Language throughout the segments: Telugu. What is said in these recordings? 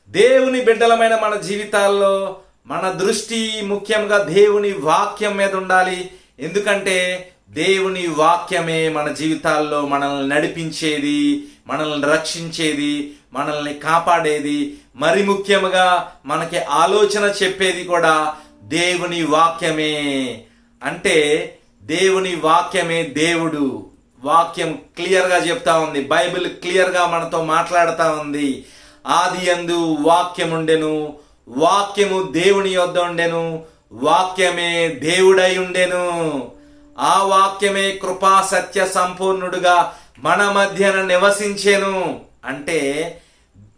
దేవుని బిడ్డలమైన మన జీవితాల్లో మన దృష్టి ముఖ్యంగా దేవుని వాక్యం మీద ఉండాలి. ఎందుకంటే దేవుని వాక్యమే మన జీవితాల్లో మనల్ని నడిపించేది, మనల్ని రక్షించేది, మనల్ని కాపాడేది. మరి ముఖ్యంగా మనకి ఆలోచన చెప్పేది కూడా దేవుని వాక్యమే. అంటే దేవుని వాక్యమే దేవుడు. వాక్యం క్లియర్గా చెప్తా ఉంది, బైబిల్ క్లియర్గా మనతో మాట్లాడుతూ ఉంది. ఆదియందు వాక్యం ఉండెను, వాక్యము దేవుని యొద్ద ఉండెను, వాక్యమే దేవుడై ఉండెను. ఆ వాక్యమే కృపా సత్య సంపూర్ణుడుగా మన మధ్యన నివసించెను. అంటే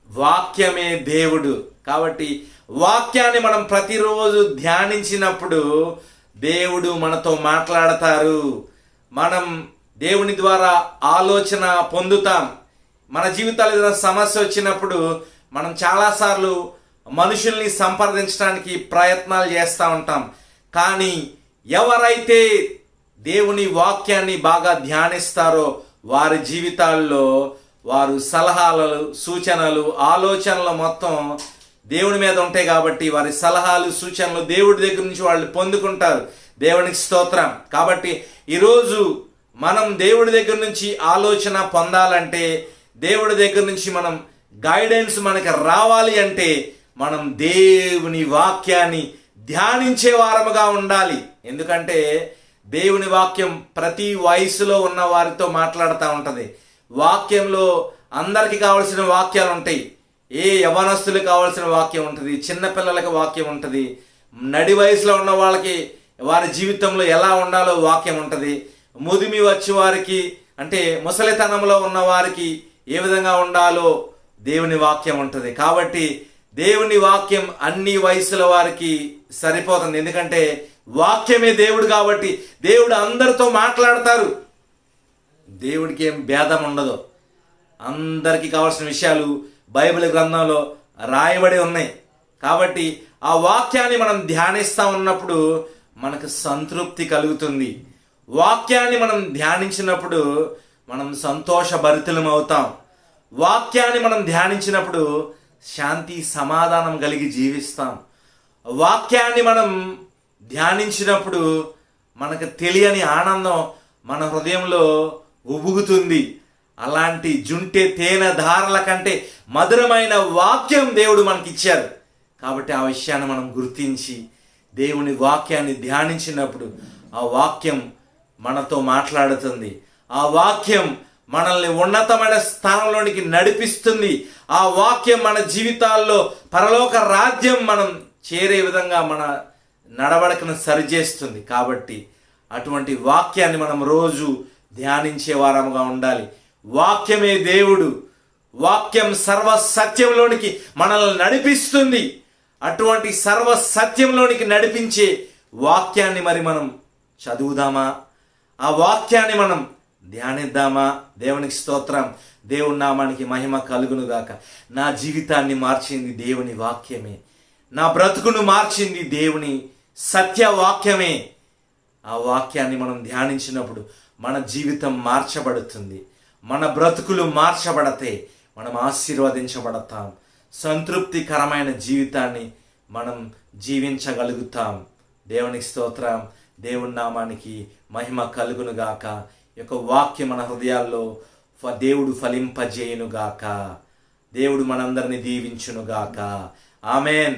వాక్యమే దేవుడు. కాబట్టి వాక్యాన్ని మనం ప్రతిరోజు ధ్యానించినప్పుడు దేవుడు మనతో మాట్లాడతారు. మనం దేవుని ద్వారా ఆలోచన పొందుతాం. మన జీవితాలు ఏదైనా సమస్య వచ్చినప్పుడు మనం చాలాసార్లు మనుషుల్ని సంప్రదించడానికి ప్రయత్నాలు చేస్తూ ఉంటాం. కానీ ఎవరైతే దేవుని వాక్యాన్ని బాగా ధ్యానిస్తారో వారి జీవితాల్లో వారు సలహాలు, సూచనలు, ఆలోచనలు మొత్తం దేవుని మీద ఉంటాయి. కాబట్టి వారి సలహాలు, సూచనలు దేవుడి దగ్గర నుంచి వాళ్ళు పొందుకుంటారు. దేవునికి స్తోత్రం. కాబట్టి ఈరోజు మనం దేవుడి దగ్గర నుంచి ఆలోచన పొందాలంటే, దేవుడి దగ్గర నుంచి మనం గైడెన్స్ మనకి రావాలి అంటే మనం దేవుని వాక్యాన్ని ధ్యానించే వారముగా ఉండాలి. ఎందుకంటే దేవుని వాక్యం ప్రతి వయసులో ఉన్న వారితో మాట్లాడుతూ ఉంటుంది. వాక్యంలో అందరికి కావలసిన వాక్యాలు ఉంటాయి. ఏ యవనస్తులకు కావాల్సిన వాక్యం ఉంటుంది, చిన్నపిల్లలకి వాక్యం ఉంటుంది, నడి వయసులో ఉన్న వాళ్ళకి వారి జీవితంలో ఎలా ఉండాలో వాక్యం ఉంటుంది, ముదిమి వచ్చే వారికి అంటే ముసలితనంలో ఉన్న వారికి ఏ విధంగా ఉండాలో దేవుని వాక్యం ఉంటుంది. కాబట్టి దేవుని వాక్యం అన్ని వయసుల వారికి సరిపోతుంది. ఎందుకంటే వాక్యమే దేవుడు. కాబట్టి దేవుడు అందరితో మాట్లాడతారు. దేవుడికి ఏం భేదం ఉండదు. అందరికీ కావాల్సిన విషయాలు బైబిల్ గ్రంథంలో రాయబడి ఉన్నాయి. కాబట్టి ఆ వాక్యాన్ని మనం ధ్యానిస్తూ ఉన్నప్పుడు మనకు సంతృప్తి కలుగుతుంది. వాక్యాన్ని మనం ధ్యానించినప్పుడు మనం సంతోషభరితులం అవుతాం. వాక్యాన్ని మనం ధ్యానించినప్పుడు శాంతి సమాధానం కలిగి జీవిస్తాం. వాక్యాన్ని మనం ధ్యానించినప్పుడు మనకు తెలియని ఆనందం మన హృదయంలో ఉబుగుతుంది. అలాంటి జుంటె తేనె ధారల కంటే మధురమైన వాక్యం దేవుడు మనకిచ్చారు. కాబట్టి ఆ విషయాన్ని మనం గుర్తించి దేవుని వాక్యాన్ని ధ్యానించినప్పుడు ఆ వాక్యం మనతో మాట్లాడుతుంది. ఆ వాక్యం మనల్ని ఉన్నతమైన స్థానంలోనికి నడిపిస్తుంది. ఆ వాక్యం మన జీవితాల్లో పరలోక రాజ్యం మనం చేరే విధంగా మన నడవడికను సరిచేస్తుంది. కాబట్టి అటువంటి వాక్యాన్ని మనం రోజు ధ్యానించే వారముగా ఉండాలి. వాక్యమే దేవుడు. వాక్యం సర్వ సత్యంలోనికి మనల్ని నడిపిస్తుంది. అటువంటి సర్వ సత్యంలోనికి నడిపించే వాక్యాన్ని మరి మనం చదువుదామా? ఆ వాక్యాన్ని మనం ధ్యానిద్దామా? దేవునికి స్తోత్రం. దేవుని నామానికి మహిమ కలుగునుగాక. నా జీవితాన్ని మార్చింది దేవుని వాక్యమే. నా బ్రతుకును మార్చింది దేవుని సత్యవాక్యమే. ఆ వాక్యాన్ని మనం ధ్యానించినప్పుడు మన జీవితం మార్చబడుతుంది. మన బ్రతుకులు మార్చబడతాయి. మనం ఆశీర్వదించబడతాం. సంతృప్తికరమైన జీవితాన్ని మనం జీవించగలుగుతాం. దేవునికి స్తోత్రం. దేవుని నామానికి మహిమ కలుగునుగాక. ఈ యొక్క వాక్యం మన హృదయాల్లో దేవుడు ఫలింపజేయునుగాక. దేవుడు మనందరిని దీవించునుగాక. ఆమెన్.